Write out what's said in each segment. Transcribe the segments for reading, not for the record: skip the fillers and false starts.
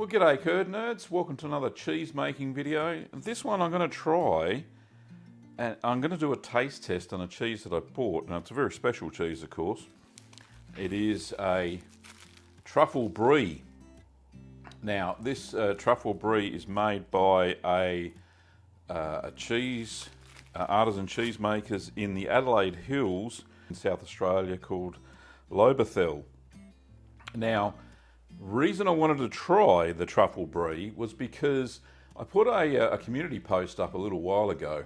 Well, g'day curd nerds, welcome to another cheese making video. This one I'm going to try, and I'm going to do a taste test on a cheese that I bought. Now it's a very special cheese, of course. It is a Truffle Brie. Now this Truffle Brie is made by a cheese, artisan cheese makers in the Adelaide Hills in South Australia called Lobethel. Now, reason I wanted to try the Truffle Brie was because I put a community post up a little while ago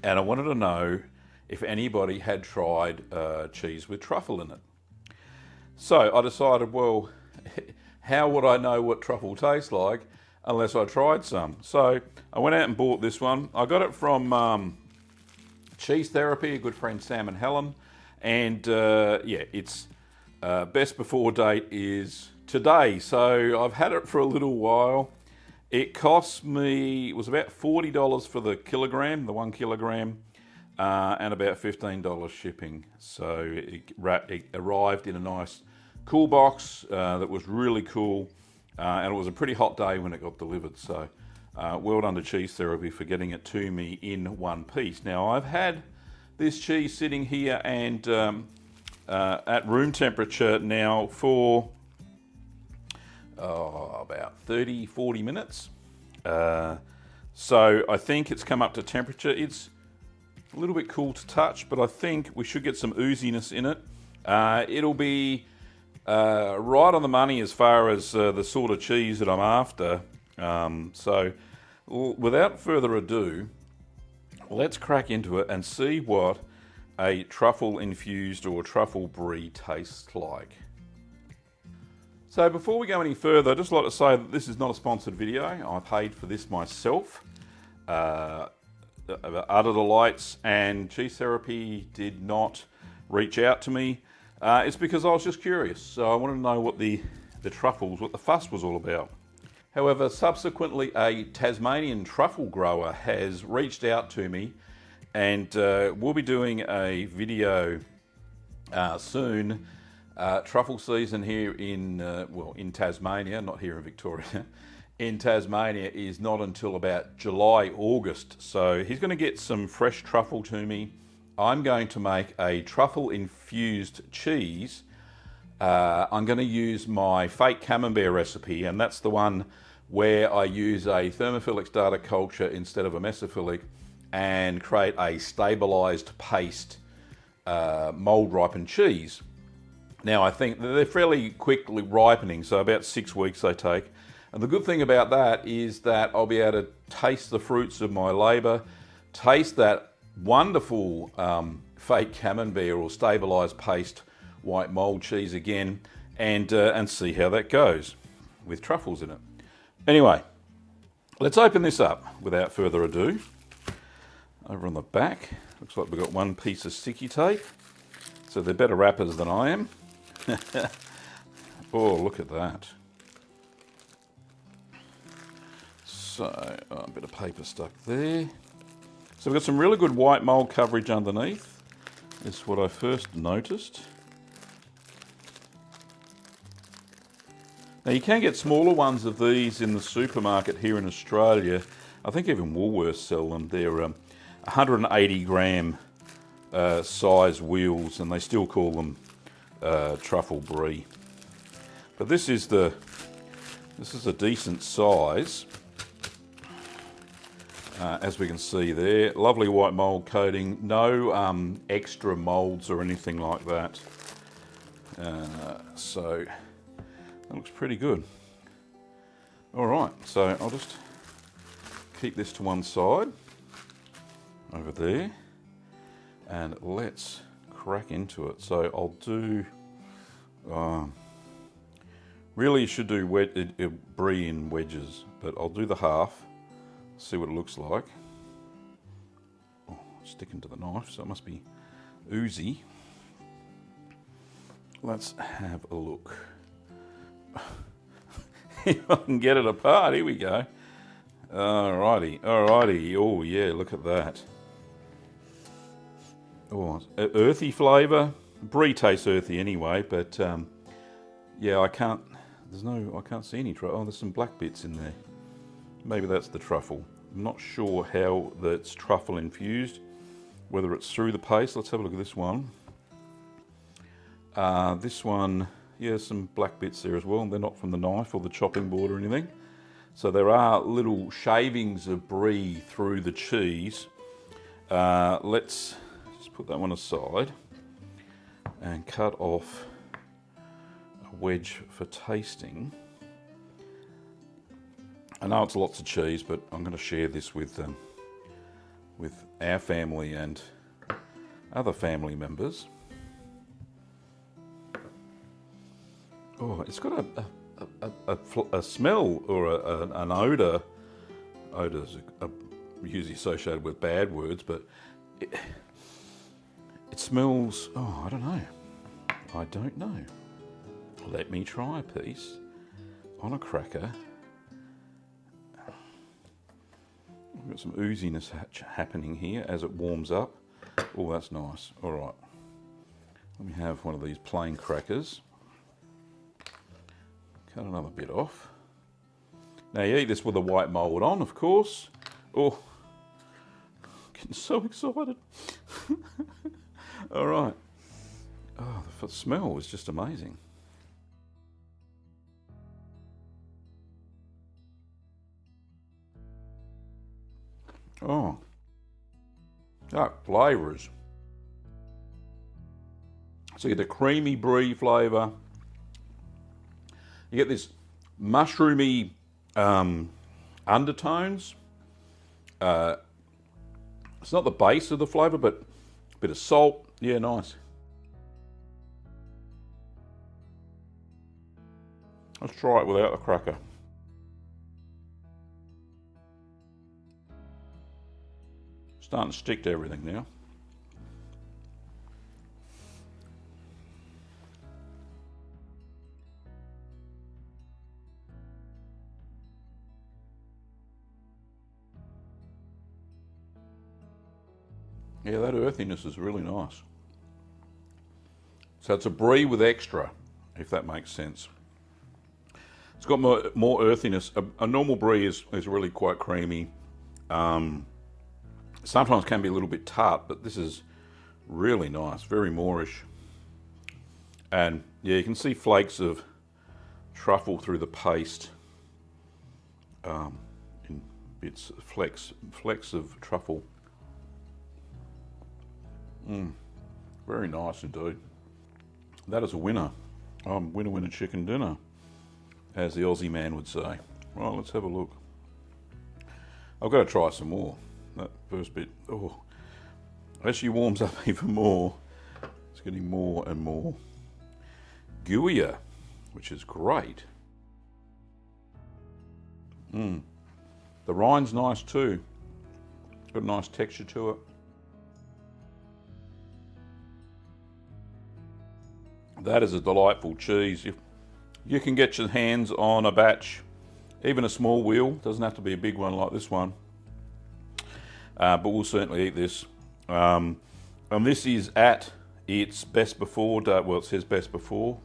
and I wanted to know if anybody had tried cheese with truffle in it. So I decided, well, how would I know what truffle tastes like unless I tried some? So I went out and bought this one. I got it from Cheese Therapy, a good friend Sam and Helen, and yeah, its best before date is today, so I've had it for a little while. It cost me, it was about $40 for the kilogram, the 1 kilogram, and about $15 shipping. So it arrived in a nice cool box that was really cool, and it was a pretty hot day when it got delivered. So well done to Cheese Therapy for getting it to me in one piece. Now I've had this cheese sitting here and at room temperature now for about 30-40 minutes. So I think it's come up to temperature. It's a little bit cool to touch, but I think we should get some ooziness in it. It'll be right on the money as far as the sort of cheese that I'm after. So without further ado, let's crack into it and see what a truffle infused or truffle brie tastes like. So before we go any further, I'd just like to say that this is not a sponsored video. I paid for this myself. Udder Delights and Cheese Therapy did not reach out to me. It's because I was just curious. So I wanted to know what the truffles, what the fuss was all about. However, subsequently a Tasmanian truffle grower has reached out to me, and we'll be doing a video soon. Truffle season here in in Tasmania, not here in Victoria, in Tasmania is not until about July, August. So he's going to get some fresh truffle to me. I'm going to make a truffle infused cheese. I'm going to use my fake camembert recipe, and that's the one where I use a thermophilic starter culture instead of a mesophilic and create a stabilized paste mold ripened cheese. Now I think they're fairly quickly ripening, so about 6 weeks they take. And the good thing about that is that I'll be able to taste the fruits of my labour, taste that wonderful fake camembert or stabilised paste white mould cheese again, and see how that goes with truffles in it. Anyway, let's open this up without further ado. Over on the back, looks like we've got one piece of sticky tape, so they're better wrappers than I am. Oh, look at that. So, a bit of paper stuck there. So we've got some really good white mould coverage underneath. That's what I first noticed. Now you can get smaller ones of these in the supermarket here in Australia. I think even Woolworths sell them. They're 180 gram size wheels, and they still call them Truffle Brie. But this is a decent size, as we can see there. Lovely white mould coating, no extra moulds or anything like that. So that looks pretty good. All right, so I'll just keep this to one side over there, and let's crack into it. So I'll do, really you should do brie in wedges, but I'll do the half, see what it looks like. Oh, sticking to the knife, so it must be oozy. Let's have a look. If I can get it apart, here we go. Alrighty, oh yeah, look at that. Oh, earthy flavour. Brie tastes earthy anyway, but yeah, I can't There's no, I can't see any truffle. Oh, there's some black bits in there. Maybe that's the truffle. I'm not sure how that's truffle infused, whether it's through the paste. Let's have a look at this one. This one, yeah, some black bits there as well, and they're not from the knife or the chopping board or anything. So there are little shavings of brie through the cheese. Let's just put that one aside and cut off a wedge for tasting. I know it's lots of cheese, but I'm going to share this with our family and other family members. Oh, it's got a smell or an odour. Odours are usually associated with bad words, but it smells, oh, I don't know. I don't know. Let me try a piece on a cracker. We've got some ooziness happening here as it warms up. Oh, that's nice. All right. Let me have one of these plain crackers. Cut another bit off. Now you eat this with a white mould on, of course. Oh, getting so excited. All right. Oh, the smell was just amazing. Oh, that flavours. So you get the creamy brie flavour. You get this mushroomy undertones. It's not the base of the flavour, but a bit of salt. Yeah, nice. Let's try it without the cracker. Starting to stick to everything now. Yeah, that earthiness is really nice. So it's a brie with extra, if that makes sense. It's got more earthiness. A normal brie is really quite creamy. Sometimes can be a little bit tart, but this is really nice, very moorish. And yeah, you can see flakes of truffle through the paste. In bits, flecks of truffle. Very nice indeed. That is a winner. Winner, winner, chicken dinner, as the Aussie man would say. Right, let's have a look. I've got to try some more. That first bit, oh, as she warms up even more, it's getting more and more gooier, which is great. The rind's nice too. It's got a nice texture to it. That is a delightful cheese. You can get your hands on a batch, even a small wheel. Doesn't have to be a big one like this one. But we'll certainly eat this. And this is at its best before, well, it says best before?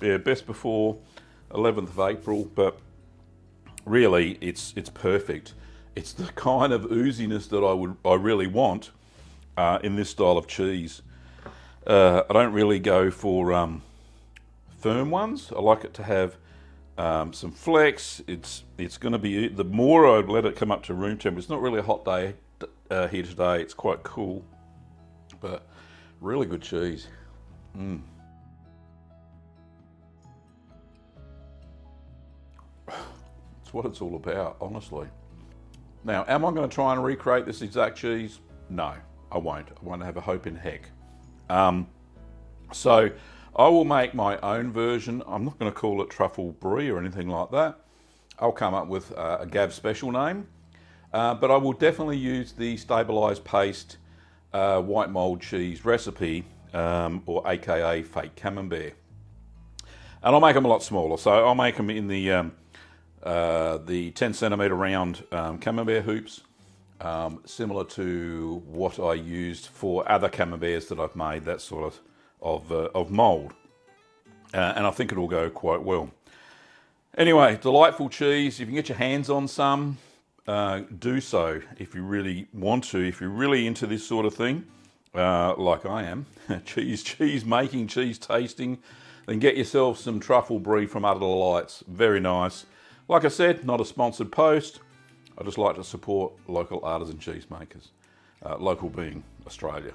Yeah, best before 11th of April, but really it's perfect. It's the kind of ooziness that I really want in this style of cheese. I don't really go for firm ones. I like it to have some flex. It's going to be, the more I let it come up to room temperature. It's not really a hot day here today. It's quite cool, but really good cheese. It's what it's all about, honestly. Now, am I going to try and recreate this exact cheese? No, I won't. I won't have a hope in heck. So I will make my own version. I'm not going to call it Truffle Brie or anything like that. I'll come up with a Gav special name, but I will definitely use the stabilised paste white mould cheese recipe, or AKA fake camembert. And I'll make them a lot smaller. So I'll make them in the 10 centimetre round camembert hoops, similar to what I used for other camemberts that I've made, that sort of mould. and I think it'll go quite well. Anyway, delightful cheese. If you can get your hands on some, do so if you really want to. If you're really into this sort of thing, like I am, cheese making, cheese tasting, then get yourself some Truffle Brie from Udder. Very nice. Like I said, not a sponsored post. I just like to support local artisan cheese makers. Local being Australia.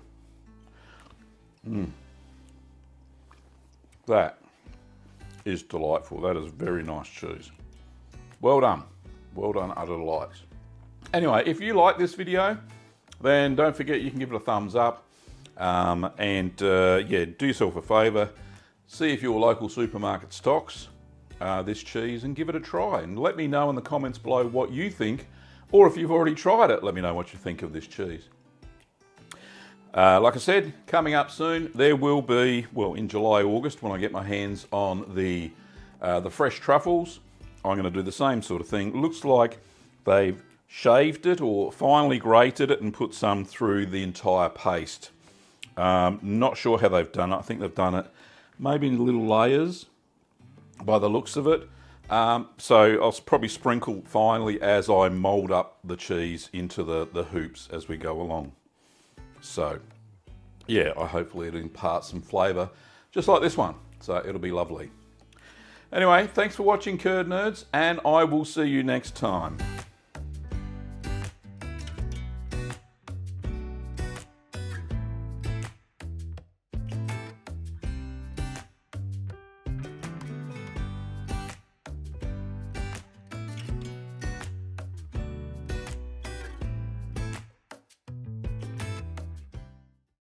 That is delightful. That is very nice cheese. Well done. Well done, Udder. Anyway, if you like this video, then don't forget you can give it a thumbs up. Yeah, do yourself a favour. See if your local supermarket stocks this cheese and give it a try. And let me know in the comments below what you think. Or if you've already tried it, let me know what you think of this cheese. Like I said, coming up soon, there will be, well, in July, August, when I get my hands on the fresh truffles, I'm going to do the same sort of thing. Looks like they've shaved it or finely grated it and put some through the entire paste. Not sure how they've done it. I think they've done it maybe in little layers by the looks of it. So I'll probably sprinkle finally as I mould up the cheese into the hoops as we go along. So, yeah, hopefully it'll impart some flavour, just like this one. So it'll be lovely. Anyway, thanks for watching, Curd Nerds, and I will see you next time.